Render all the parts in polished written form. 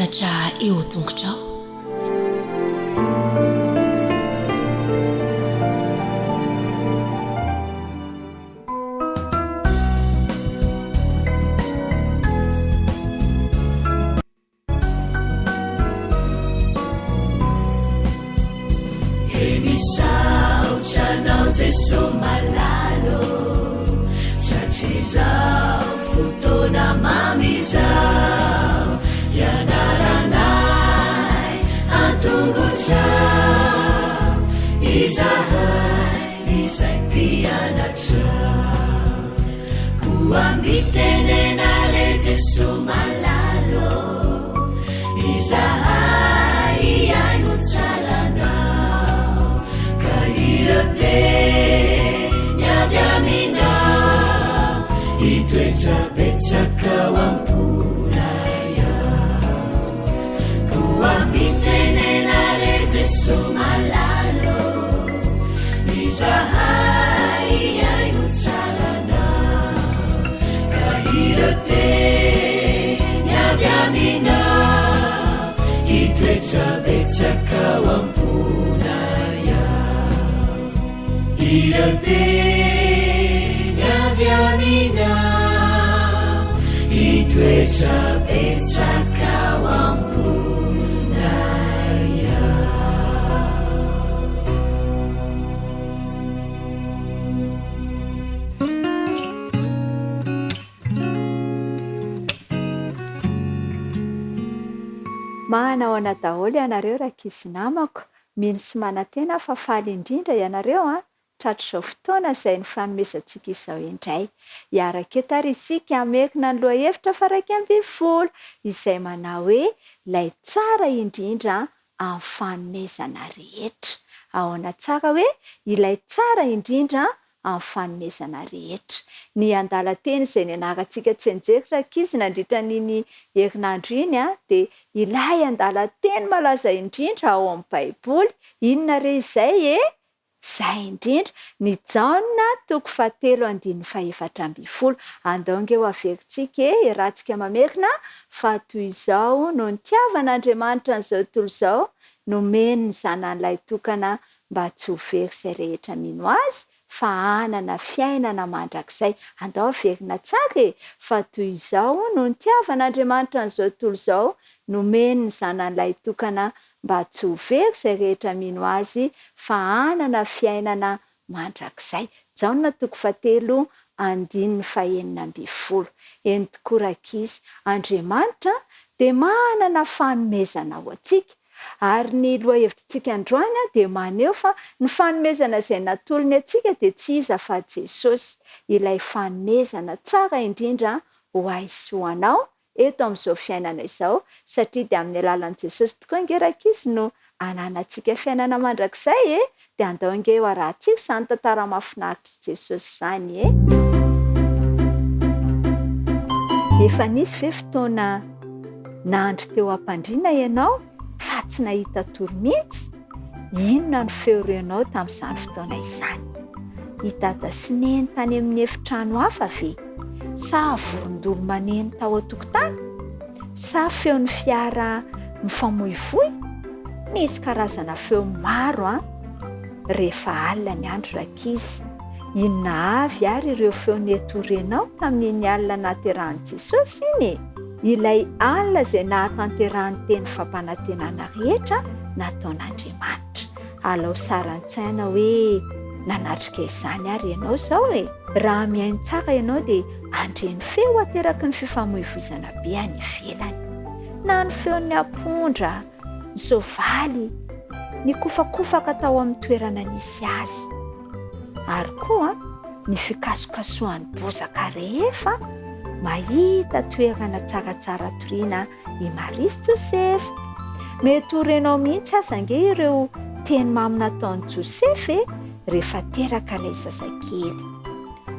mianatra eo tongotrao. Emisaucanao Jesu malalo chachizao futona mamizao yanaranai atunguchao izahai izai pianachao kuambitenenare Jesu malalo izahai iainuchalanao kairate nyavyamina itwechapechakawampunaya kuambitenenare Jesu malalo izahai iainuchalanao kairate nyavyamina itwechapechakawampunaya irate nyavyamina itwechapechakawampunaya. Manao ana daholo ianareo rakisy namako, mino sy manantena fa faly indrindra ianareo tratro izao fotoana izay nifanomezantsika izao indray. Iaraka eto ary isika hamekina ny lohahevitra faha 12 izay manao hoe ilay tsara indrindra amin'ny fanomezana rehetra. Ahoana tsara hoe ilay tsara indrindra amin'ny fanomezana rehetra. Ny andalan-teny izay nianarantsika tsenjery rakizy nandritra n'iny herinandro iny dia ilay andalan-teny malaza indrindra ao amin'ny Baiboly. Inona re izay Izay indrindra ny Jaona 3:4. Andao nge ho averintsika iarahantsika mamekina fa toy izao no nitiavan'Andriamanitra an'izao tontolo izao nomeny ny zanan'ilay tokana mba tsy ho very izay rehetra mino azy fa hanana fiainana mandrakizay. Andao averina tsara fa toy izao no nitiavan'Andriamanitra an'izao tontolo izao nomeny ny zanan'ilay tokana mba tsy ho very izay rehetra mino azy fa hanana fiainana mandrakizay. Jaona 3:9. Eny tokoa rakizy, Andriamanitra dia manana fanomezana ho antsika. Ary ny lohahevitrintsika androany dia maneho fa ny fanomezana izay natolony antsika dia tsy iza fa Jesosy. Ilay fanomezana tsara indrindra ho ahy sy ho anao eto amin'izao fiainana izao, satria dia amin'ny alalan'i Jesosy tokoa nge rakizy no ananantsika fiainana mandrakizay dia andao nge ho arahantsika izany tantara mahafinaritra Jesosy izany Efa nisy ve fotoana nandro teo am-pandriana ianao fa tsy nahita toro mihitsy? Inona no feo renao tamin'izany fotoana izany? Hidada sy neny tany amin'ny efitrano hafa ve? Sa vorondolo maneno tao an-tokotany? Sa feon'ny fiara mifamoivoy? Misy karazana feo maro rehefa alina ny andro rakizy. Inona avy ary ireo feony etorenao tamin'iny alina nahaterahan'i Jesosy iny? Ilay alina izay nahatanterahany teny fampanantenana rehetra nataon'Andriamanitra. Alao sara an-tsaina hoe nanatrika izany ary ianao izao raha mihaino tsara ianao dia andreny feo ateraky ny fifamoivoizana be any ivelany. Na ny feon'ny ampondra, ny soavaly, ny kofakofaka tao amin'ny toerana nisy azy. Ary koa ny fikasokasohan'ny bozaka rehefa mahita toerana tsaratsara toriana i Maria sy Josefy. Mety ho renao mihitsy aza nge ireo teny mamy nataon'i Josefy rehefa teraka ilay zazakely.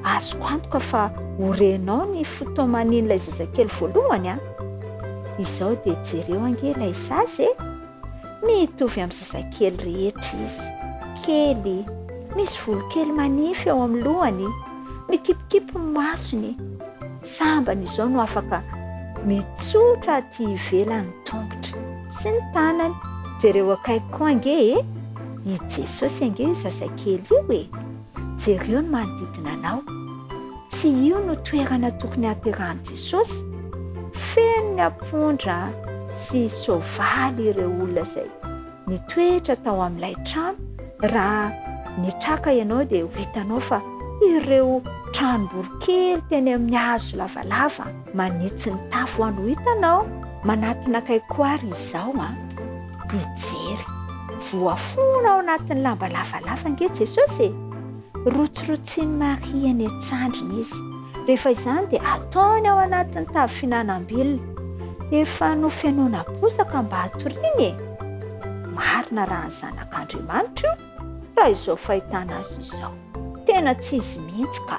Azoko antoka fa ho renao ny fotoaman'ilay zazakely voalohany izao dia jereo ange ilay zazy mitovy amin'ny zazakely rehetra izy. Kely, misy volokely manify ao amin'ny lohany, mikipikipi ny masony. Sambany izao no afaka mitsotra aty ivelany tongotra sy ny tanany. Jereo akaiky koa ange i Jesosy ange io zazakely io jereo no manodidina anao. Tsy io no toerana tokony haterahany Jesosy. Feno ny ampondra sy soavaly ireo olona izay nitoetra tao amin'ilay trano. Raha nitraka ianao dia ho hitanao fa ireo tranom-borikely teny amin'ny hazo lavalava manitsy ny tafo any ho hitanao. Manatona kaikoary izao mijery. Voafona ao anatin'ny lamba lavalava ange Jesosy. Rotsirotsiny Maria any an-tsandriny izy. Rehefa izany dia ataony ao anatin'ny tavy finanam-bilona. Efa nofenoana bozaka mba hatoriany. Marina raha ny zanak'Andriamanitra raha izao fahitana azy izao. Tena tsy izy mihitsy ka.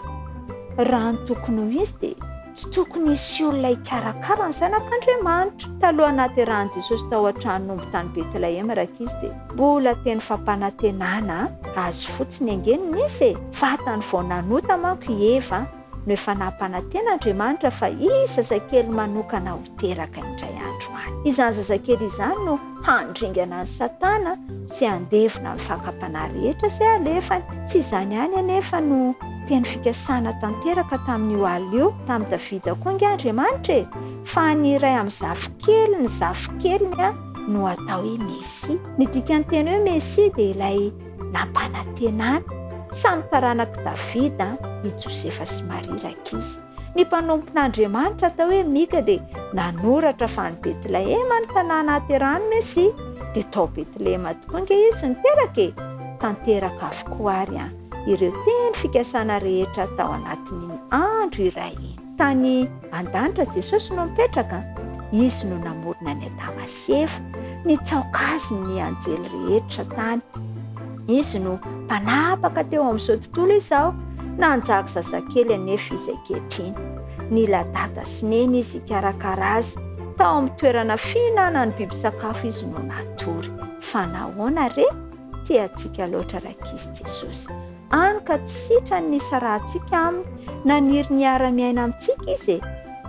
Raha ny tokony ho izy dia tsy tokony hisy olona hikarakara ny zanak'Andriamanitra. Taloha nahaterahan'i Jesosy tao an-tranon'omby tany Betlehema raka izy dia mbola teny fampanantenana azy fotsiny angeniny izy. Vatany vao nanota manko i Eva no efa nampananten'Andriamanitra fa izy zazakely manokana ho teraka indray andro any. Izany zazakely izany no handringana ny Satana sy handevina ny fakapanahy rehetra izay alefany. Tsy izany ihany anefa no teny fikasana tanteraka tamin'io alina io tamin'ny Davida koa nge Andriamanitra fa ny iray amin'ny zafikeliny zafikeliny no atao hoe Mesia. Ny dikany teny hoe Mesia dia ilay nampanantenana samy taranaka Davida i Josefa sy Maria raka izy. Ny mpanompon'Andriamanitra atao hoe Mika dia nanoratra fa ny Betlehema ny tanàna haterahany Mesia dia tao Betlehema tokoa nge izy niteraka. Tanteraka avokoa ary ireo teny fikasana rehetra tao anatin'iny andro iray iny. Tany an-danitra Jesosy no mipetraka. Izy no namorona ny Adama sy Eva, nitsaoka azy ny anjely rehetra tany. Izy no mpanapaka teo amin'izao tontolo izao. Nanjaka zazakely anefa izy ankehitriny. Nila dada sy neny izy hikarakara azy. Tao amin'ny toerana fihinanany biby sakafo izy no natory. Fa nahoana re? Tiantsika loatra raka izy Jesosy. Any ka tsy sitrany nisy rahantsika aminy, naniry ny ara-miaina amintsika izy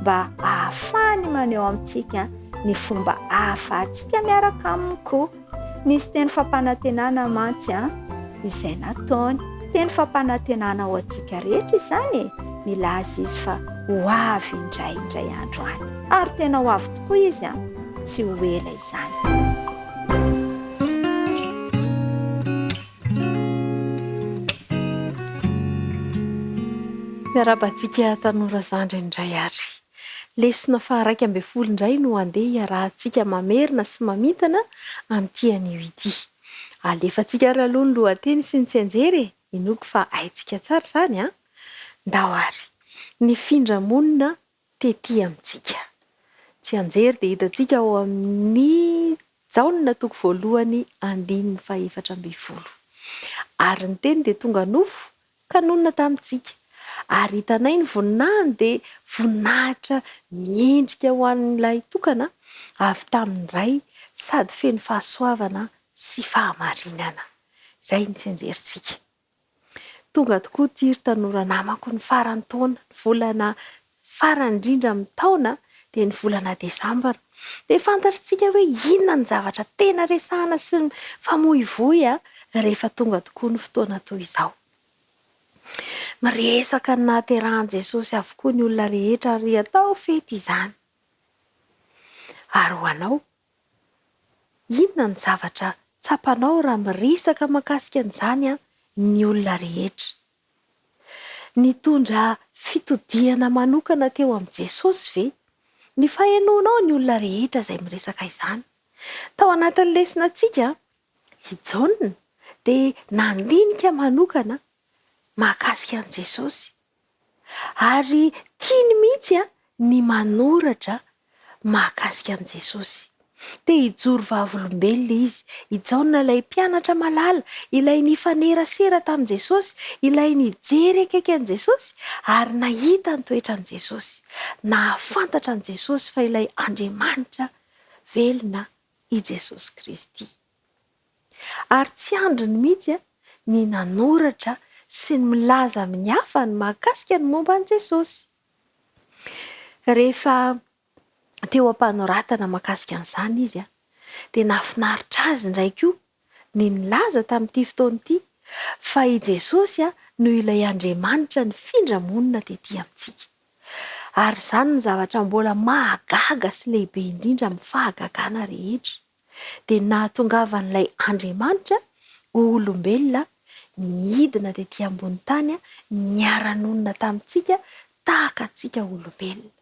mba ahafahany maneho amintsika ny fomba ahafahantsika miaraka aminy koa. Nisy teny fampanantenana mantsy izay nataony. Teny fampanantenana ho antsika rehetra izany. Milaza izy fa ho avy indray andro any. Ary tena ho avy tokoa izy tsy ho ela izany. Miarabantsika tanora zandry indray ary. Lesona fa 12 indray no andeha iarahantsika mamerina sy mamintana amin'ity anio ity. Alefantsika aloha ny lohateny sy ny tsenjery. Inoko fa haintsika tsara izany ndao ary. Ny findramonina tety amintsika. Tsy anjery dia hitantsika ao amin'ny Jaona toko voalohany 2:4. Ary ny teny dia tonga nofo kanonina tamintsika. Ary hitanay ny voninahiny dia voninahitra miendrika ho an'ilay tokana avy tamin'ny ray sady feno fahasoavana sy fahamarinana. Izay ny tsenjerintsika. Tonga tokoa tiry tanora namako ny farany taona, volana farany indrindra amin'ny taona dia ny volana Desambara. Dia fantatritsika hoe inona ny zavatra tena resahana sy ny famoivoy rehefa tonga tokoa ny fotoana toy izao. Miresaka ny nahaterahan'i Jesosy avokoa ny olona rehetra ary atao fety izany. Ary ho anao, inona ny zavatra tsapanao raha miresaka makasika an'izany ny olona rehetra? Nitondra fitodiana manokana teo amin'i Jesosy ve? Ny fahenoanao ny olona rehetra izay miresaka izany. Tao anatin'ny lesinantsika, i Jaona dia nandinika manokana mahakasika an'i Jesosy. Ary tiany mihitsy ny manoratra mahakasika an'i Jesosy. Dia hijoro vavolombelona izy. I Jaona ilay mpianatra malala, ilay nifanerasera tamin'i Jesosy, ilay nijery akaiky an'i Jesosy ary nahita ny toetran'i Jesosy. Nahafantatra an'i Jesosy fa ilay Andriamanitra velona i Jesosy Kristy. Ary tsy andriny mihitsy ny nanoratra sy ny milaza amin'ny hafa ny mahakasika ny momba an'i Jesosy. Rehefa teo am-panoratana mahakasika an'izany izy a, dia nahafinaritra azy ndraiky io ny nilaza tamin'ity fotoana ity fa i Jesosy a no ilay Andriamanitra nifindra monina tetỳ amintsika. Ary izany ny zavatra mbola mahagaga sy lehibe indrindra amin'ny fahagagana rehetra, dia nahatongavan'ilay Andriamanitra ho olombelona nidina tetỳ ambony tany a, niara-nonina tamintsika tahaka antsika olombelona.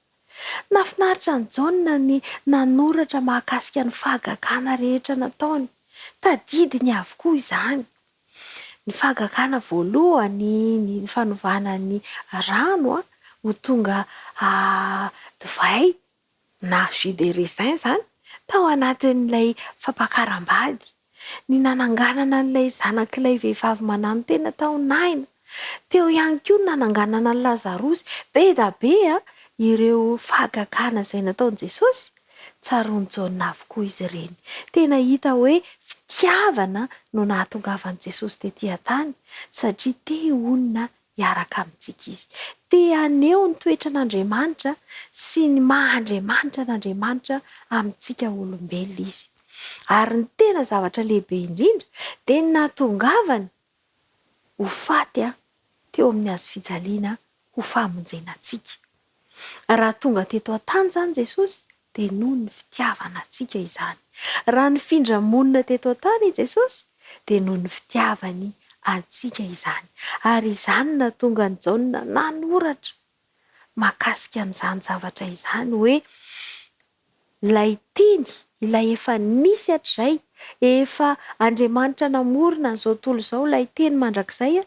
Nafinaritra ny Jaona ny nanoratra mahakasika ny fahagagana rehetra nataony. Tadidiny avokoa izany. Ny fahagagana voalohany, ny fanovana ny rano ho tonga divay na jus de raisin izany tao anatin'ilay fampakaram-bady. Ny nananganana n'ilay zanak'ilay vehivavy manano-tena tao Naina. Teo ihany koa ny nananganana ny Lazarosy. Be da be ireo fahagagana izay nataon'i Jesosy, tsaroany Jaona avokoa izy ireny. Tena hita hoe fitiavana no nahatongavan'i Jesosy tetỳ tany, satria te honina hiaraka amintsika izy. Te haneho ny toetran'Andriamanitra sy ny maha-Andriamanitra n'Andriamanitra amintsika olombelona izy. Ary ny tena zavatra lehibe indrindra dia ny nahatongavany ho faty teo amin'ny hazo fijaliana ho famonjena antsika. Raha tonga teto an-tany izany Jesosy dia noho ny fitiavana antsika izany. Raha nifindra monina teto an-tany i Jesosy dia noho ny fitiavany antsika izany. Ary izany nahatonga ny Jaona nanoratra mahakasika an'izany zavatra izany hoe ilay teny, ilay efa nisy hatr'izay, efa Andriamanitra namorona n'izao tontolo izao, ilay teny mandrakizay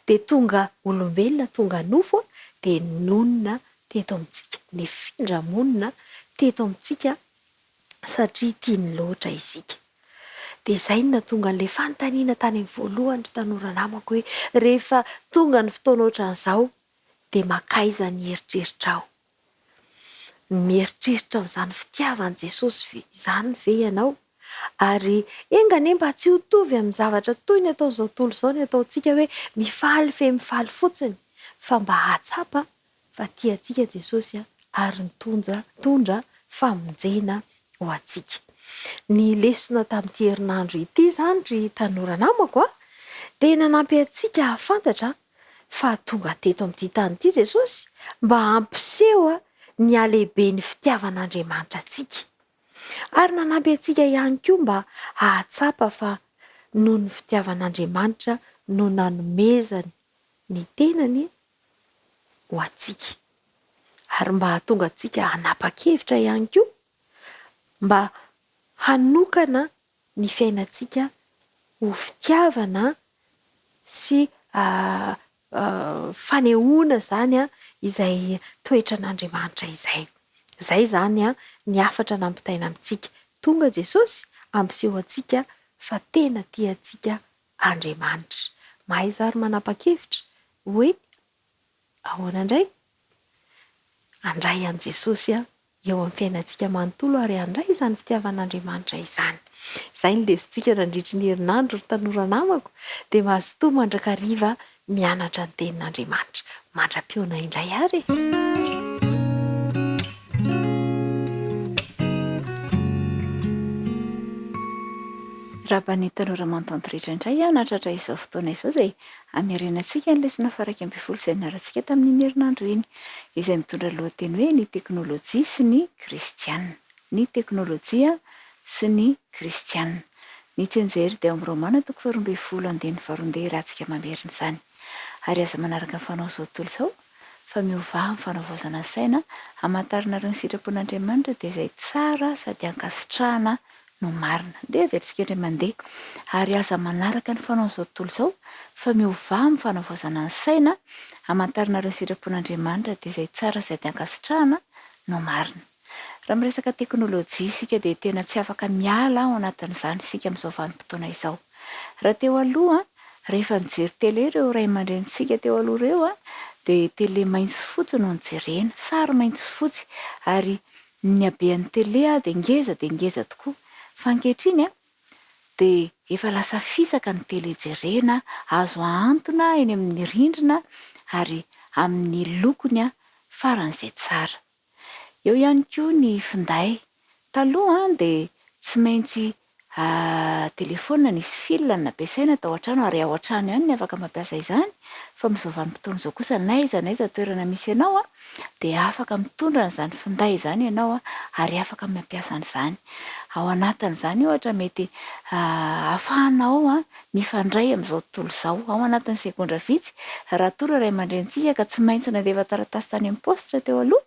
dia tonga olombelona, tonga nofo dia nonina teto amintsika, nifindra monina teto amintsika satria tiany loatra isika. Dia izay no nahatonga an'ilay fanontaniana tany amin'ny voalohany ry tanora namako hoe rehefa tonga ny fotoana ohatran'izao dia makaiza ny eritreritra aho. Mieritreritra n'izany fitiavan'i Jesosy izany ve ianao? Ary engane mba tsy ho tovy amin'ny zavatra toy ny atao izao tontolo izao ny ataontsika hoe mifaly fe mifaly fotsiny, fa mba hatsapa fa tiantsika Jesosy ary nitondra famonjena ho antsika. Ny lesona tamin'ity herinandro ity izany ry tanora namako dia nanampy antsika hahafantatra fa tonga teto amin'ity tany ity Jesosy mba hampiseho ny halehibe ny fitiavan'Andriamanitra antsika. Ary nanampy antsika ihany koa mba hahatsapa fa noho ny fitiavan'Andriamanitra no nanomezany ny tenany ho antsika. Ary mba hahatonga antsika hanapa-kevitra ihany koa mba hanokana ny fiainantsika ho fitiavana sy fanehoana izany izay toetran'Andriamanitra izay. Izay izany ny hafatra nampitaina amintsika. Tonga Jesosy hampiseho antsika fa tena tiantsika Andriamanitra. Mahay zary manapa-kevitra hoe ahoana indray? Handray an'i Jesosy eo amin'ny fiainantsika manontolo ary handray izany fitiavan'Andriamanitra izany. Izay ny lesontsika nandritry ny herinandro ry tanora namako, dia mazotoa mandrakariva mianatra ny tenin'Andriamanitra. Mandram-piona indray ary. Raha ny tanora manontany rehetra indray natratra izao fotoana izao izay amerianantsika ny lesona faha 12 izay niarantsika tamin'ny herinandro iny, izay mitondra lohateny hoe ny teknôlôjia sy ny kristianina. Ny teknôlôjia sy ny kristianina. Ny tsenjery dia amin'ny Romana 12:12 rahantsika mamerina izany. Ary aza manaraka ny fanao izao tontolo izao fa miovà amin'ny fanaovozana saina hamantarana ireo ny sitrapon'Andriamanitra dia izay tsara sady ankasitrahana no marina. Dia verisika indray mandeha. Ary aza manaraka ny fanao izao tontolo izao fa miovà amin'ny fanaovozana ny saina hamantarana ireo ny sitrapon'Andriamanitra dia izay tsara sady ankasitrahana no marina. Raha miresaka teknôlôjia isika dia tena tsy afaka miala ao anatin'izany isika amin'izao vanim-potoana izao. Raha teo aloha rehefa mijery tele ireo ray aman-drenitsika teo aloha ireo dia tele maitso fotsy no nijerena, sary maitso fotsy ary ny habean'ny tele dia ngeza tokoa. Fa ankehitriny dia efa lasa fisaka ny tele jerena, azo ahantona eny amin'ny rindrina ary amin'ny lokony faran'izay tsara. eo ihany koa ny finday. Taloha dia tsy maintsy telefona nisy fil nampiasaina tao an-trano ary ao an-trano ihany ny afaka mampiasa izany. Fa amin'izao vanim-potoana izao kosa n'aiza toerana misy ianao dia afaka mitondra n'izany finday izany ianao ary afaka mampiasa an'izany. Ao anatin'izany ohatra mety ahafahanao mifandray amin'izao tontolo izao ao anatin'ny segondra vitsy. Raha toa ray aman-drentsika ka tsy maintsy nandeva taratasy tany amin'ny paositra teo aloha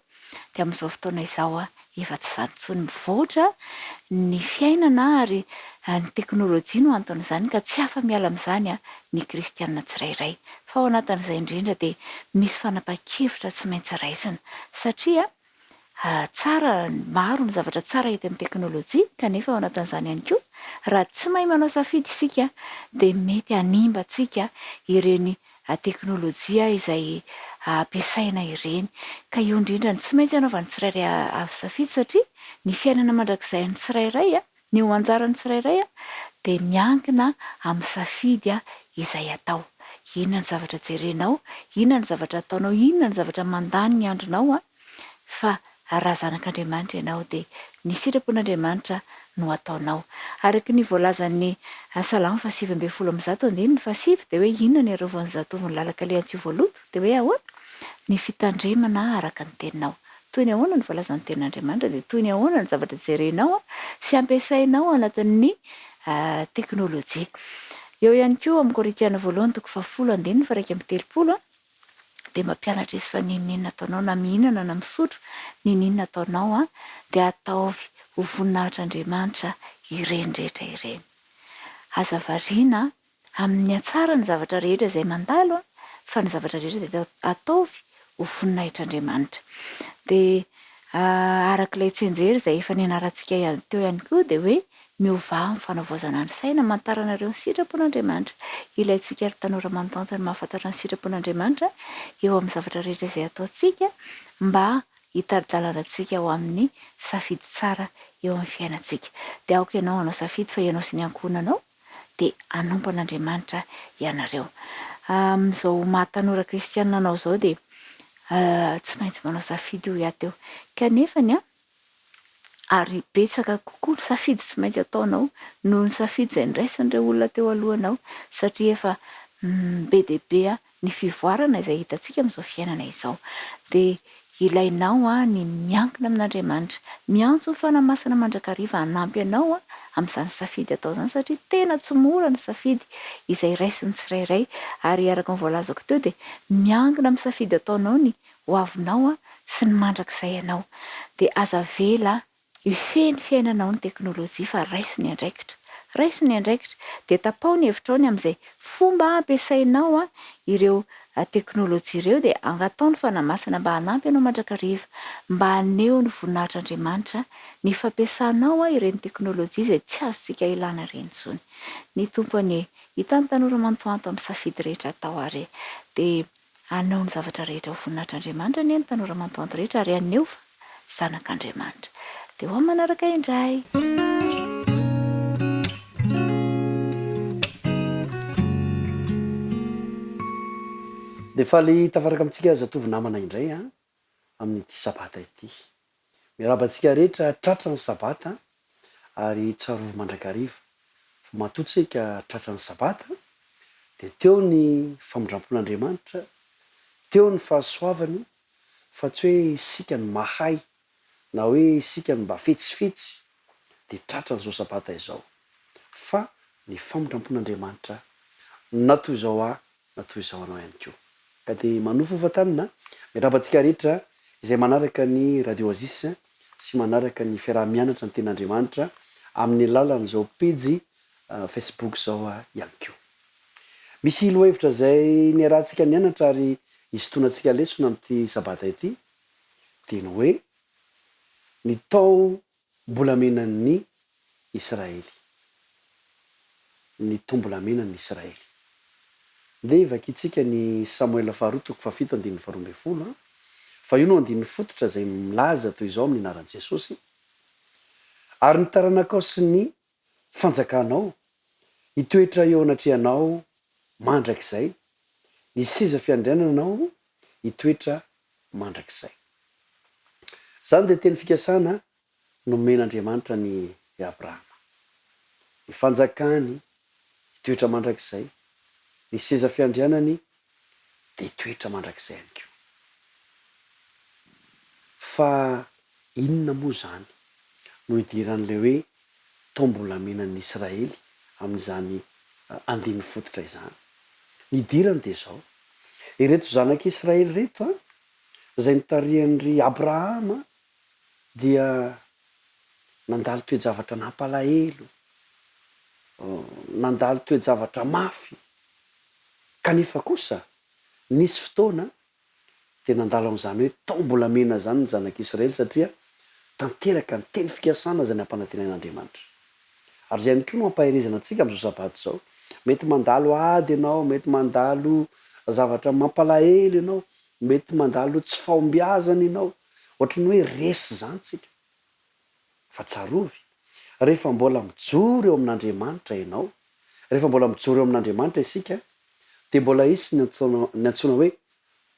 dia amin'izao fotoana izao efa tsy izany intsony, mivoatra ny fiainana ary ny teknôlôjia no anton'izany ka tsy afa-miala amin'izany ny kristianina tsirairay. Fa ao anatin'izay indrindra dia misy fanapa-kevitra tsy maintsy raisina satria tsara maro ny zavatra tsara hita amin'ny teknôlôjia kanefa ao anatin'izany ihany koa raha tsy mahay manao safidy isika dia mety hanimba antsika ireny teknôlôjia izay ampiasaina ireny. Ka io indrindra ny tsy maintsy anaovany tsirairay avy safidy satria ny fiainana mandrakizay ny tsirairay ny ho anjaran'ny tsirairay dia miankina amin'ny safidy izay atao. Inona ny zavatra jerenao, inona ny zavatra ataonao, inona ny zavatra mandany ny andronao fa raha zanak'Andriamanitra ianao dia ny sitrapon'Andriamanitra no ataonao. Araka ny voalazan'ny Salamo 8:107 dia hoe inona ny arovany zatovo ny lalaka lehantsio voaloto dia hoe ahoana ny fitandremana araka ny teninao. Toy ny ahoana ny voalazan'ny tenin'Andriamanitra dia toy ny ahoana ny zavatra jerenao sy ampiasainao anatin'ny teknôlôjia. Eo ihany koa amin'ny Korintiana 2:10-13 dia mampianatra izy fa ninona ataonao na mihinana na misotro, ninona ataonao dia ataovy ho voninahitr'Andriamanitra ireny rehetra ireny. Aza variana amin'ny hatsara ny zavatra rehetra izay mandalo fa ny zavatra rehetra dia ataovy ho voninahitr'Andriamanitra. Dia arak'ilay tsenjery izay efa nianarantsika teo ihany koa dia hoe miovà amin'ny fanavaozana ny saina mantaranareo ny sitrapon'Andriamanitra. Ilaintsika ary tanora manontany ny mahafantatra ny sitrapon'Andriamanitra eo amin'ny zavatra rehetra izay ataontsika mba hitady-dalana antsika ho amin'ny safidy tsara eo amin'ny fiainantsika. Dia aoka ianao hanao safidy fa ianao sy ny ankohonanao dia hanompo an'Andriamanitra ianareo. Amin'izao maha-tanora kristianina anao izao dia tsy maintsy manao safidy ho iaho teo kanefa ary betsaka kokoa ny safidy tsy maintsy ataonao noho ny safidy izay niraisin'ireo olona teo alohanao satria efa be dia be ny fivoarana izay hitantsika amin'izao fiainana izao. Dia ilainao ny miankina amin'Andriamanitra, miantso ny fanamasina mandrakariva hanampy anao amin'izany safidy atao izany satria tena tsy mora ny safidy izay raisin'ny tsirairay ary araka ny voalazako teo dia miankina amin'ny safidy ataonao ny ho avinao sy ny mandrakizay ianao. Dia aza vela ifehy ny fiainanao ny teknôlôjia fa raiso ny andraikitra. Raiso ny andraikitra dia tapao ny hevitrao ny amin'izay fomba ampiasainao ireo teknôlôjia ireo dia angatao ny fanamasina mba hanampy ianao mandrakariva, mba haneho ny voninahitr'Andriamanitra ny fampiasanao ireny teknôlôjia izay tsy azontsika ilana ireny intsony. Ny tompony hitan'ny tanora manotoanto amin'ny safidy rehetra atao ary dia hanao ny zavatra rehetra ho voninahitr'Andriamanitra ny tanora manotoanto rehetra ary haneho fa zanak'Andriamanitra. Dia ho manaraka indray. Dia faly tafaraka amintsika zatovo namana indray amin'ity sabata ity. Miarabantsika rehetra tratra ny sabata ary tsarovo mandrakariva. Matotsika tratra ny sabata dia teo ny famondrampon'Andriamanitra, teo ny fahasoavany fa tsy hoe isika ny mahay na hoe isika ny mba fetsifetsy dia tratra n'izao sabata izao fa ny famondrampon'Andriamanitra natoy izao natoy izao anao ihany koa. Ka dia manofo fatanina miarabantsika rehetra izay manaraka ny radio Oasis sy manaraka ny fiaraha-mianatra ny ten'Andriamanitra amin'ny alalan'izao pejy Facebook izao ihany koa. Misy lohahevitra izay niarahantsika nianatra ary isotonantsika lesona amin'ity sabata ity dia ny hoe ny taom-bolamenan'ny Israely. Ny taom-bolamenan'ny Israely. Dia vakitsika ny Samuel faharoa 7:12 fa io no andin'ny fototra izay milaza toy izao amin'ny anaran'i Jesosy. Ary ny taranakao sy ny fanjakanao hitoetra eo anatrehanao mandrakizay, ny seza fiandriananao hitoetra mandrakizay. zany de teny fikasana nomen'andriamanitra ny Abrahama, ny fanjakany toetra mandrakizay, ny seza fiandrianany de toetra mandrakizay ihany ko. Fa inona moa zany no idiran'le hoe tombolamenan'ny Israely amin'izany andimy fototra izany? Ny idirany de zao, ireto zanak'Israely reto zay nitarihan'ry Abrahama dia nandalo toe-javatra nampalahelo, nandalo toe-javatra mafy, kanefa kosa nisy fotoana de nandalo am'izany hoe tombolamena zany ny zanak'Israely satria tanteraka ny teny fikasana zay nampanantenan'Andriamanitra. Ary zay ihany koa no mampahirizana antsika am'izao sabato zao. Mety mandalo ady ianao, mety mandalo zavatra mampalahelo ianao, mety mandalo tsy fahombiazana ianao, ohatrany hoe resy zany tsika. Fa tsarovy, rehefa mbola mijoro eo amin'Andriamanitra ianao, rehefa mbola mijoro eo amin'Andriamanitra isika, de mbola isy ny antsoina hoe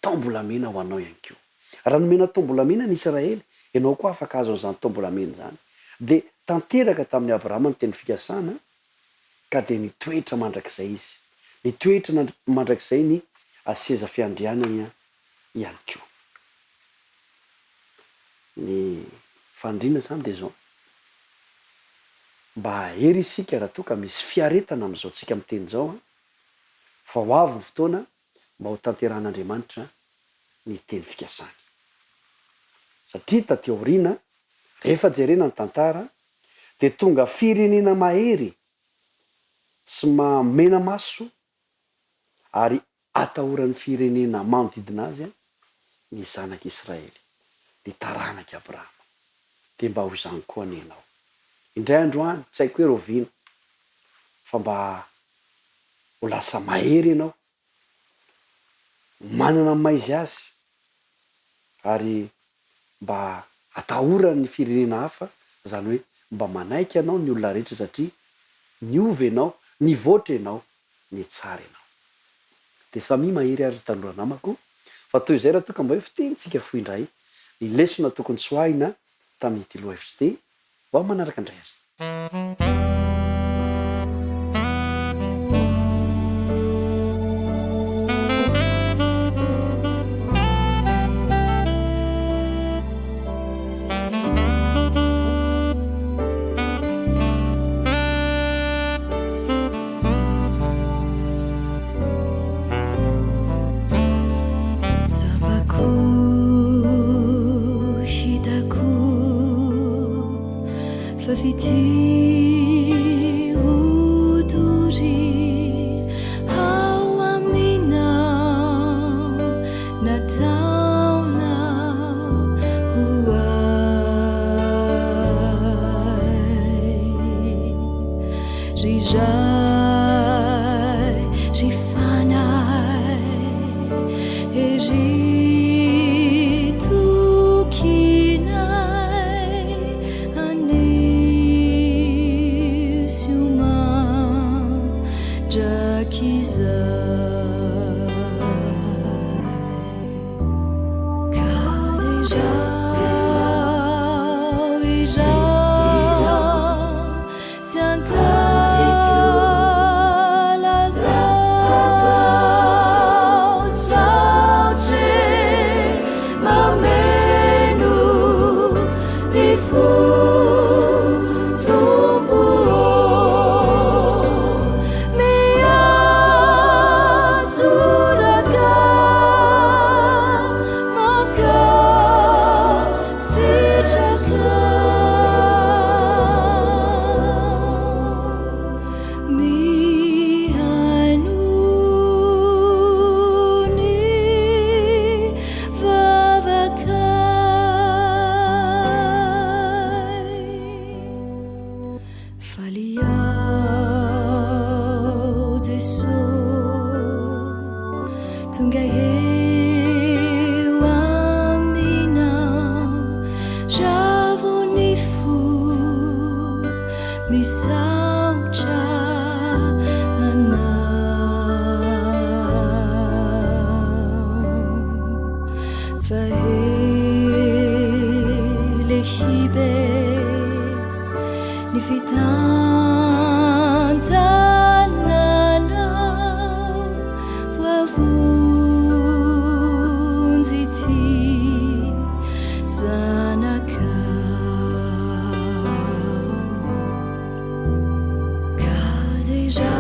tombolamena ho anao ihany koa. Raha nomena tombolamena ny Israely, ianao koa afaka azo an'izany tombolamena zany. De tanteraka tamin'ny Abrahama ny teny fikasana, ka de nitoetra mandrakizay izy, nitoetra mandrakizay ny seza fiandrianana ihany koa. Ny fandrina zany de zao, mba hery isika raha toa ka misy fiaretana am'izao tsika miteny zao, fa ho avy ny fotoana mba ho tanterahan'Andriamanitra ny teny fikasany. Satria taty aoriana rehefa jerena ny tantara de tonga firenena mahery sy mamena maso ary atahoran'ny firenena manodidina azy ny zanak'Israely, ny taranak'Abrahama. De mba ho zany koa ny ianao. Indray andro any, tsy haiko hoe rovina, fa mba ho lasa mahery ianao, manana maizy azy, ary mba atahoran'ny firenena hafa, zany hoe mba manaiky ianao ny olona rehetra satria niova ianao, nivoatra ianao, ny tsara ianao. De samy mahery ary tanora namako, fa toy izay raha toa ka mba hoe fitenitsika fo indray ny lesona tokony tsoahina tamin'ity lohahevitra ity, mba manaraka indray azy. Fafiti uduri hawamina natauna huai rijai rifanai hibe ny fitantanana voavonjy ty zanaka ka déjà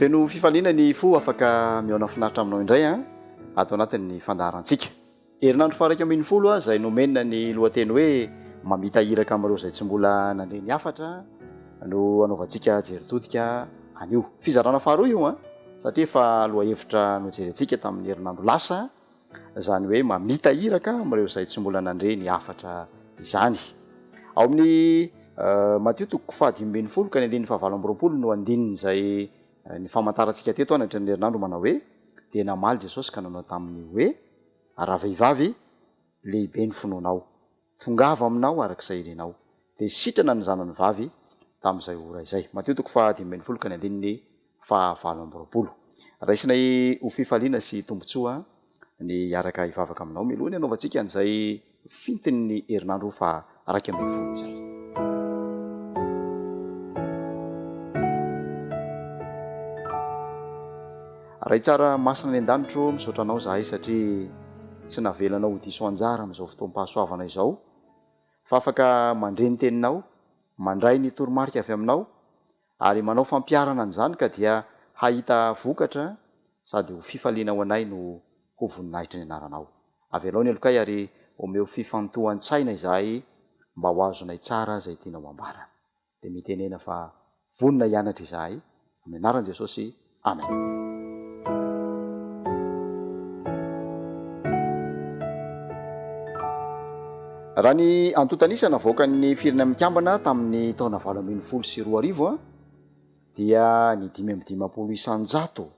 feno fifaliana ny fo afaka miona finaritra aminao indray a ato anatin'ny fandaharantsika herinandro faraiky amin'ny folo a zay nomenina ny lohateny hoe mamita hiraka amin'ireo zay tsy mbola nandreny afatra no anaovantsika jeritodika anio fizarana faharoa io a satria fa loha hevitra nojerentsika tamin'ny herinandro lasa zany hoe mamita hiraka amin'ireo zay tsy mbola nandreny afatra izany ao amin'ny Matthieu toko fahadimy folo ka ny andininy fahavalo amby roapolo no andininy zay ny famantarantsika teto anatrany herinandro manao hoe dia namaly Jesosy ka nanao tamin'ny hoe raha vehivavy lehibe ny finoanao tongava aminao arak'izay irenao dia sitrana ny zanany vavy tamin'izay ora izay. Matthieu toko fahadimy folo ka ny andininy fahavalo amby roapolo. Raisinay ho fifaliana sy tombontsoa ny araka hivavaka aminao milohany anaovantsika an'izay fintin'ny herinandro fa araka ambin'ny folo izay. Raha tsara masina ny an-danitro misaotra anao zahay satria tsy navelanao ho diso anjara amin'izao fotoam-pahasoavana izao fa afaka mandreny teninao mandray ny toromarika avy aminao ary manao fampiarana an'izany ka dia hahita vokatra sady ho fifaliana ho anay no ho voninahitra ny anaranao. Avelao ny alokay ary omeo fifantohan-tsaina izahay mba ho azonay tsara zay tianao ambara. Dia mitenena fa vonina hianatra izahay amin'ny anaran'i Jesosy. Amen. raha ny antotanisana voaka ny firena mikambana tamin'ny taona 2014 dia ny 5 isanjato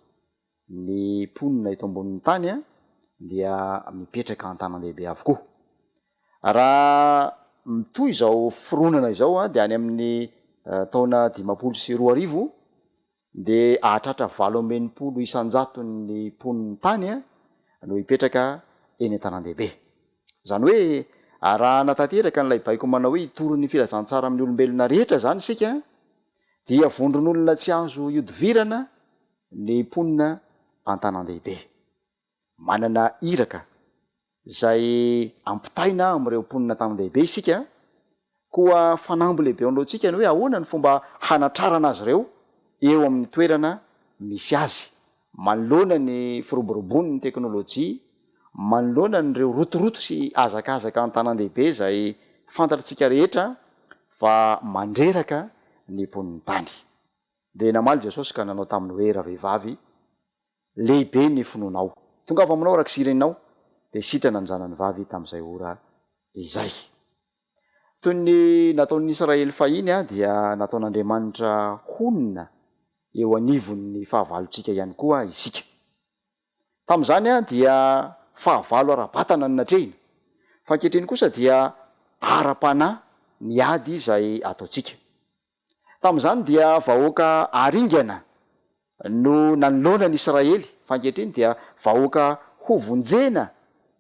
ny mponina eto ambonin'ny tany dia mipetraka an-tanan-dehibe avokoa. Raha mitoy izao fironana izao dia any amin'ny taona 520 dia ahatratra 80 isanjato ny mponiny tany no hipetraka eny an-tanan-dehibe. Zany hoe raha natateraka n'ilay baiko manao hoe hitoron'ny filazantsara amin'ny olombelona rehetra zany sika dia vondron'olona tsy azo iodivirana ny mponina an-tanan-dehibe. Manana iraka zay ampitaina amin'ireo mponina an-tanan-dehibe isika, koa fanambo lehibe alohantsika ny hoe ahoana ny fomba hanatrarana azy ireo eo amin'ny toerana misy azy, manoloana ny firoborobony ny teknôlôjia, manoloana nyreo rotoroto sy azakazaka an-tanan-dehibe zay fantatritsika rehetra fa mandreraka ny mponiny tany. De namaly Jesosy ka nanao taminy hoe raha vehivavy lehibe ny finoanao, tonga avy aminao rakisirenao de sitrana ny zanany vavy tamin'izay ora izay. Toy ny nataon'ny Israely fahiny dia nataon'Andriamanitra honina eo anivon'ny fahavalotsika ihany koa isika. Tamin'izany dia fahavalo ara-batana ny natrehina, fa ankehitriny kosa dia ara-panahy ny ady izay ataotsika. Tamin'izany dia vahoaka aringana no nanoloana ny Israely, fa ankehitriny dia vahoaka hovonjena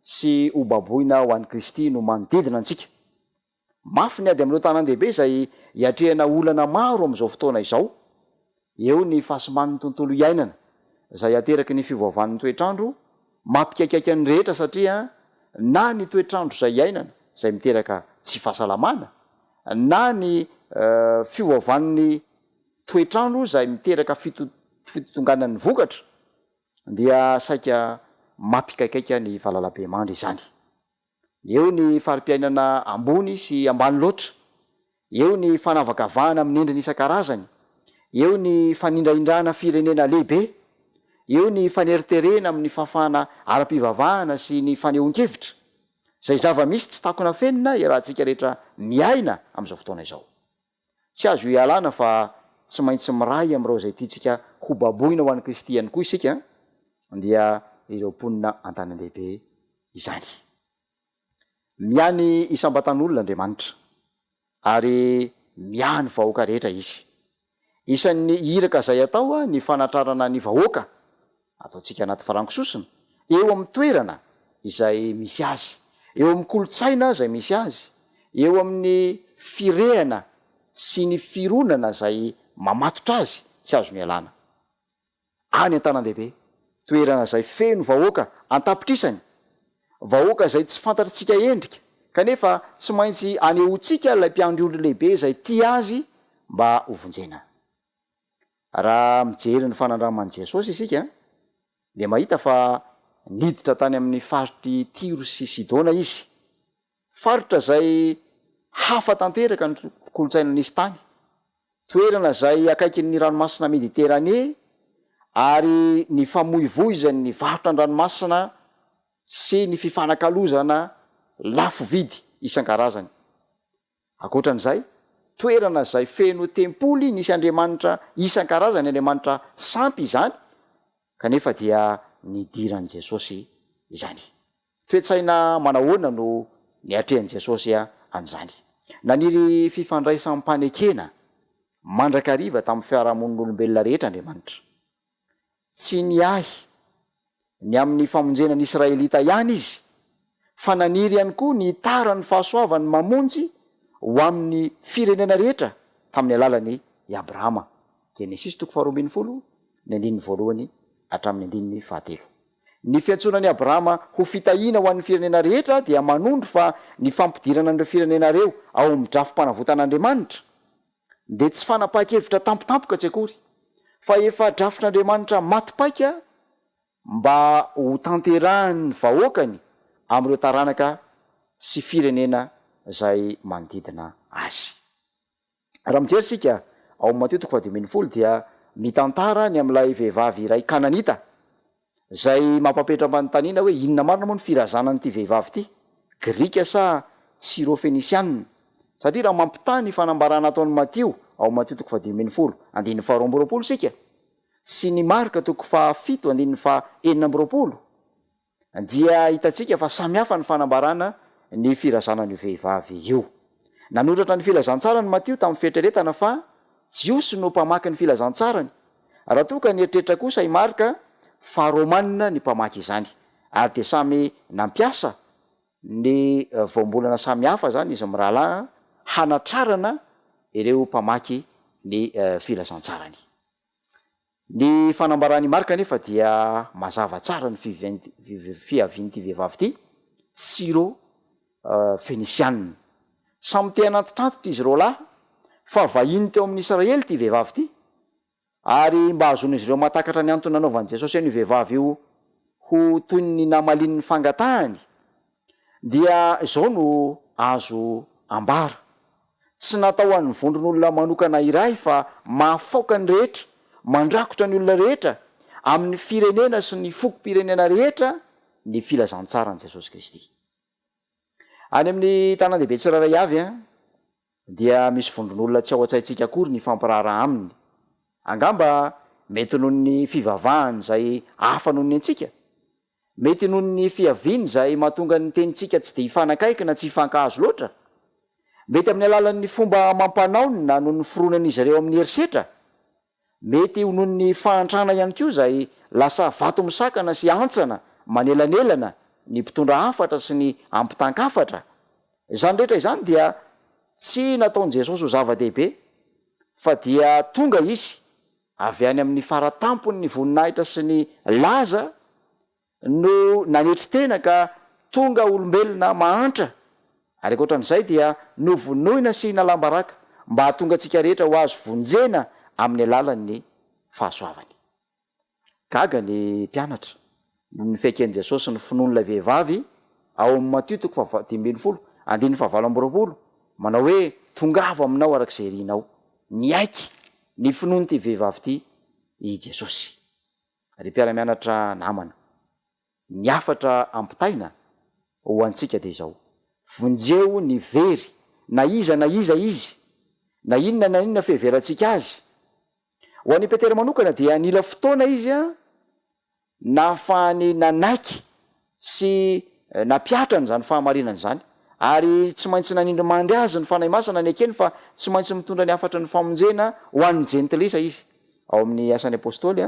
sy ho baboina ho an'ny Kristy no manodidina antsika. Mafy ny ady amin'ireo tanan-dehibe izay hiatrehana olana maro amin'izao fotoana izao, eo ny fahasiman'ny tontolo iainana izay ateraky ny fivoavan'ny toetrandro, mampikaikaiky ny rehetra satria na ny toetrandro izay iainana izay miteraka tsy fahasalamana, na ny fiovavan'ny toetrandro izay miteraka fitotonganan'ny vokatra, dia saika mampikaikaika ny valalabe mandry izany. Eo ny farim-piainana ambony sy ambany loatra, eo ny fanavakavahana amin'ny endriny isan-karazany, eo ny fanindraindrana firenena lehibe, eo ny faneriterena amin'ny fafana ara-pivavahana sy ny fanehoan-kevitra, zay zava-misy tsy takona fenina rahantsika rehetra miaina amin'izao fotoana izao. Tsy azo ialana fa tsy maintsy miray amin'ireo zay tiatsika ho baboina ho an'ny Kristy ihany koa isika, dia ireo mponina an-tanan-dehibe izany. Miany isam-batan'olona Andriamanitra ary miany vahoaka rehetra izy. Isan'ny iraka izay atao ny fanatrarana ny vahoaka, ataontsika anaty farankososina, eo amin'ny toerana izay misy azy, eo amin'ny kolotsaina izay misy azy, eo amin'ny firehana sy ny fironana izay mamatotra azy, tsy azo mialana. Any an-tanan-dehibe, toerana izay feno vahoaka antapitrisany, vahoaka izay tsy fantatritsika endrika, kanefa tsy maintsy anehoantsika ilay mpiandry lehibe izay tia azy mba hovonjena. Raha mijery ny fanandraman'i Jesosy isika dia mahita fa niditra tany amin'ny faritry Tiro sy Sidona izy, faritra izay hafa tanteraka ny kolotsaina nisy tany, toerana izay akaikin'ny ranomasina Mediterane ary ny famoivoizan'ny varotra ny ranomasina sy ny fifanakalozana lafo vidy isan-karazany. Ankoatran'izay, toerana izay feno tempoly nisy Andriamanitra isan-karazany, Andriamanitra sampy izany, kanefa dia nidiran'i Jesosy izany. Toetsaina manahoana no niatrehan'i Jesosy an'izany. Naniry fifandraisam-panekena mandrakariva tamin'ny fiarahamonin'olombelona rehetra Andriamanitra. Tsy niahy ny amin'ny famonjenan'ny Israelita ihany izy, fa naniry ihany koa ny tarany fahasoavany mamonjy ho amin'ny firenena rehetra tamin'ny alalan'ny Abrahama. Genesis 2:20, ny andininy voalohany hatramin'ny andininy 13. Ny fiantsonan'i Abrahama ho fitahiana ho an'ny firenena rehetra dia manondro fa ny fampidirana an'ireo firenena reo ao amin'ny drafim-panavotan'Andriamanitra dia tsy fanapaha-kevitra tampotampoka tsy akory, fa efa drafitr'Andriamanitra matipaika mba ho tanterahany vahoakany amin'ireo taranaka sy firenena izay manodidina azy. Raha mijery sika ao amin'ny Mateo 5:20 dia mitantara ny amin'ilay vehivavy iray Kananita zay mampapetra manontaniana hoe inona marina moa ny firazanan'ity vehivavy ity, Grika sa syrofenisianina satria raha mampitany fanambarana ataony matio ao matio toko fahadimy folo andinny faharoambyroapolo sika sy ny marika toko fahafito andinny fa enina ambyroapolo dia hitatsika fa samihafa ny fanambarana ny firazanan'io vehivavy io nanotratra ny filazantsara ny matio tamin'ny fetreretana fa jiosy no mpamaky ny filazantsarany raha toka ny eritreritra kosa i marika fa romanina ny mpamaky izany ary de samy nampiasa ny voambolana samy hafa zany izy mirahalahy hanatrarana ireo mpamaky ny filazantsarany ny fanambarany marika nefa dia mazava tsara ny fiavian'ity vehivavy ty siro fenisianina samy te anantitrantitra izy reo lahy fa vahiny teo amin'ny Israely ty vehivavy ty ary mba azon'izy ireo matakatra ny antony nanaovan'i Jesosy any vehivavy io ho toy ny namalin'ny fangatahany dia izao no azo ambara tsy natao an'ny vondron'olona manokana iray fa mahafoka ny rehetra mandrakotra ny olona rehetra amin'ny firenena sy ny fokom-pirenena rehetra ny filazantsarany Jesosy Kristy any amin'ny tanan-dehibe tsiraray avy dia misy vondron'olona tsy ao an-tsaintsika akory ny fampirahara aminy angamba mety noho ny fivavahany zay hafa noho ny antsika mety noho ny fiaviany zay mahatonga ny tenitsika tsy de hifanakaiky na tsy hifankahazo loatra mety amin'ny alalan'ny fomba mampanaonina noho ny fironan'izy ireo amin'ny herisetra mety ho noho ny fahantrana ihany koa zay lasa vato misakana sy antsana manelanelana ny mpitondra hafatra sy ny ampitank-hafatra izany rehetra izany dia tsy nataon'i Jesosy ho zava-dehibe fa dia tonga izy avy any amin'ny faratampony ny voninahitra sy ny laza no nanetry tena ka tonga olombelona mahantra ary akoatran'izay dia novonoina sy nalambaraka mba hahatonga antsika rehetra ho azo vonjena amin'ny alalan'ny fahasoavany gaga ny mpianatra ny fekeny Jesosy ny finoan'ilay vehivavy ao amin'ny Matio toko fahadimy folo andinny fahavalo ambyroapolo manao hoe tongavo aminao arak'izay rinao niaiky ny finoany ty vehivavy ty i Jesosy ary mpiara-mianatra namana ny afatra ampitaina ho antsika de izao vonjeo ny very na iza izy na inona fiheveratsika azy ho an'ny Petera manokana dia nila fotoana izy nahafahany nanaiky sy napiatrany zany fahamarinany zany ary tsy maintsy nanindry mandry azy ny fanahy masina ny akeny fa tsy maintsy mitondra ny afatra ny famonjena ho an'ny jentilisa izy ao amin'ny asan'ny apôstôly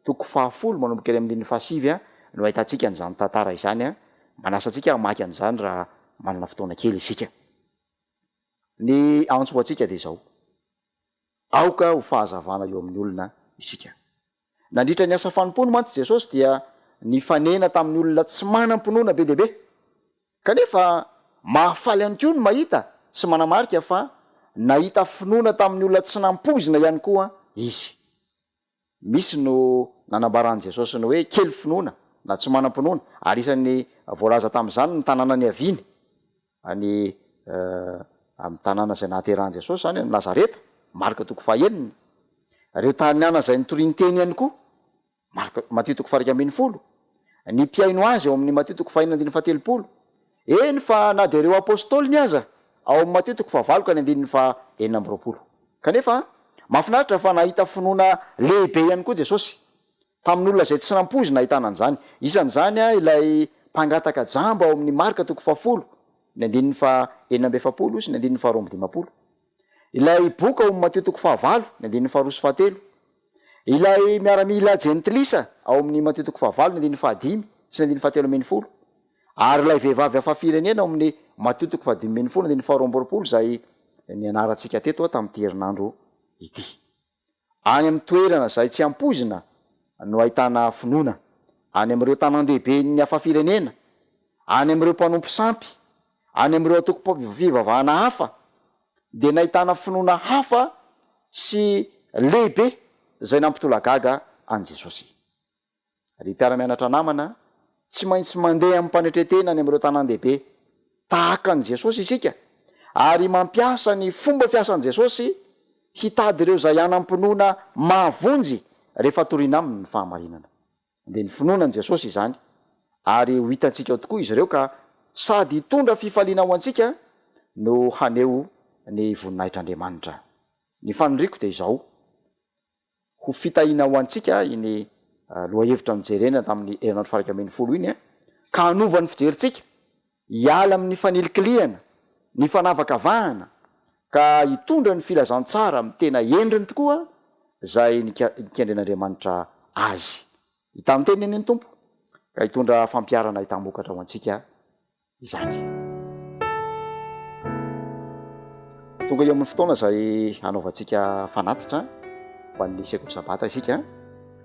toko 10 manomboka ely amin'ny 7 no ahitantsika n'izany tantara izany manasa antsika maky an'izany raha manana fotoana kely isika ny antso ho antsika de izao aoka ho fahazavana eo amin'ny olona isika nandritra ny asa fanompony mantsy Jesosy dia ny fanena tamin'ny olona tsy manam-pinoana be dehibe kanefa mahafaly ihany koa ny mahita sy manamarika fa nahita finoana tamin'ny olona tsy nampozina ihany koa izy misy no nanambarany Jesosy ny hoe kely finoana na tsy manam-pinoana ary isan'ny voalaza tamin'izany ny tanàna ny aviny any amin'ny tanàna izay nahaterahany Jesosy zany ny Lazareta marika toko 9 reo tanyana zay nitoriany teny ihany koa marika Matio toko 10 ny mpiaino azy ao amin'ny Matio toko 7 eny fa na de reo apôstôly ny aza ao amin'ny Matio toko 9 ka ny 9 kanefa mahafinaritra fa nahita finoana lehibe ihany koa Jesosy tamin'olona zay tsy nampozina ahitana an'izany isan'izany ilay mpangataka jamba ao amin'ny marika toko 10 ny 9 sy ny 12 ilay boka ao amin'ny Matio toko 9 ny 12 ilay miaramila jentilisa ao amin'ny Matio toko 9 ny 15 sy ny 17 ary ilay vehivavy afa firenena ao amin'ny Matio toko 15 ny 12 zay ny anarantsika teto tamin'ity herinandro ity any amin'ny toerana zay tsy ampozina no ahitana finoana any amin'ireo tanan-dehibe ny afa firenena any amin'ireo mpanompo sampy any amin'ireo atoko fivavahana hafa de nahitana finoana hafa sy lehibe zay nampitolagaga an Jesosy ary mpiara-mianatra namana tsy maintsy mandeha amin'ny mpanetretena any amin'ireo tanan-dehibe tahaka an Jesosy isika ary mampiasa ny fomba fiasan Jesosy hitady ireo zay anam-pinoana mahavonjy rehefa torina aminy ny fahamarinana de ny finoanan Jesosy izany ary ho hitantsika tokoa izy ireo ka sady hitondra fifaliana ho antsika no haneo ny voninahitr'Andriamanitra. Ny fanondriko de izao ho fitahina ho antsika iny loha hevitra mijerena tamin'ny herinandro faraka ambin'ny folo iny ka hanovan'ny fijerintsika hiala amin'ny fanilikiliana, ny fanavakavahana ka hitondra ny filazantsara amin'ny tena endriny tokoa zay nikendren'Andriamanitra azy hita amin'ny teny eny tompo ka hitondra fampiarana hitamokatra ho antsika izany. Tonga eo amin'ny fotoana zay hanaovantsika fanatitra ho an'ny sekoly sabata isika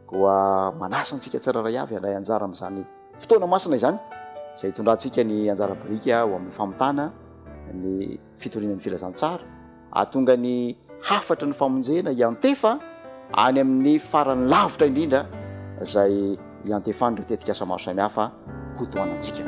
koa manasa antsika tsiraray avy andray anjara amin'izany fotoana masina izany zay hitondrantsika ny anjara brika ho amin'ny famitana ny fitorinan'ny filazantsara ahatonga ny hafatra ny famonjena hiantefa any amin'ny farany lavitra indrindra zay hiantefany ireo tetikasa maro samihafa ho toanantsika.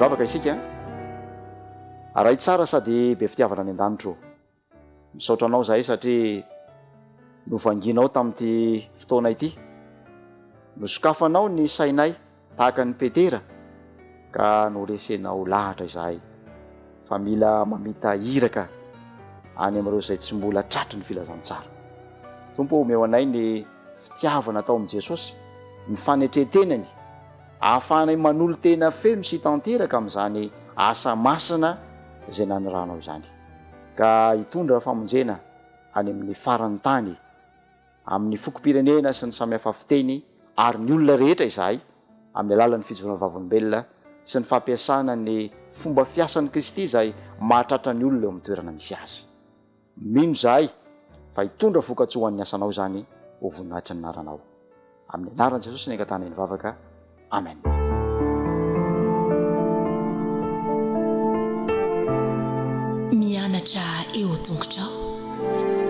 Vavaka isika aray tsara sady be fitiavana any an-danitro misaotra anao zahay satria novanginao tamin'ity fotoana ity nosokafanao ny sainay tahaka ny petera ka noresenao lahatra izahay fa mila mamita iraka any amin'ireo zay tsy mbola tratry ny filazantsara. Tompo omeo anay ny fitiavana tao amin'i Jesosy ny fanetretenany ahafahanay manolo tena feno sy tanteraka amin'izany asa masina zay naniranao izany ka hitondra famonjena any amin'ny farany tany amin'ny fokom-pirenena sy ny samihafa fiteny ary ny olona rehetra izahay amin'ny alalan'ny fijoroana vavolombelona sy ny fampiasana ny fomba fiasan'ny Kristy izay mahatratra ny olona eo amin'ny toerana misy azy. Mino izahay fa hitondra vokatsoa ny asanao izany ho voninahitra ny anaranao amin'ny anaran'i Jesosy ny angatana ny vavaka. Amen. Mianatra eo an-tongotrao.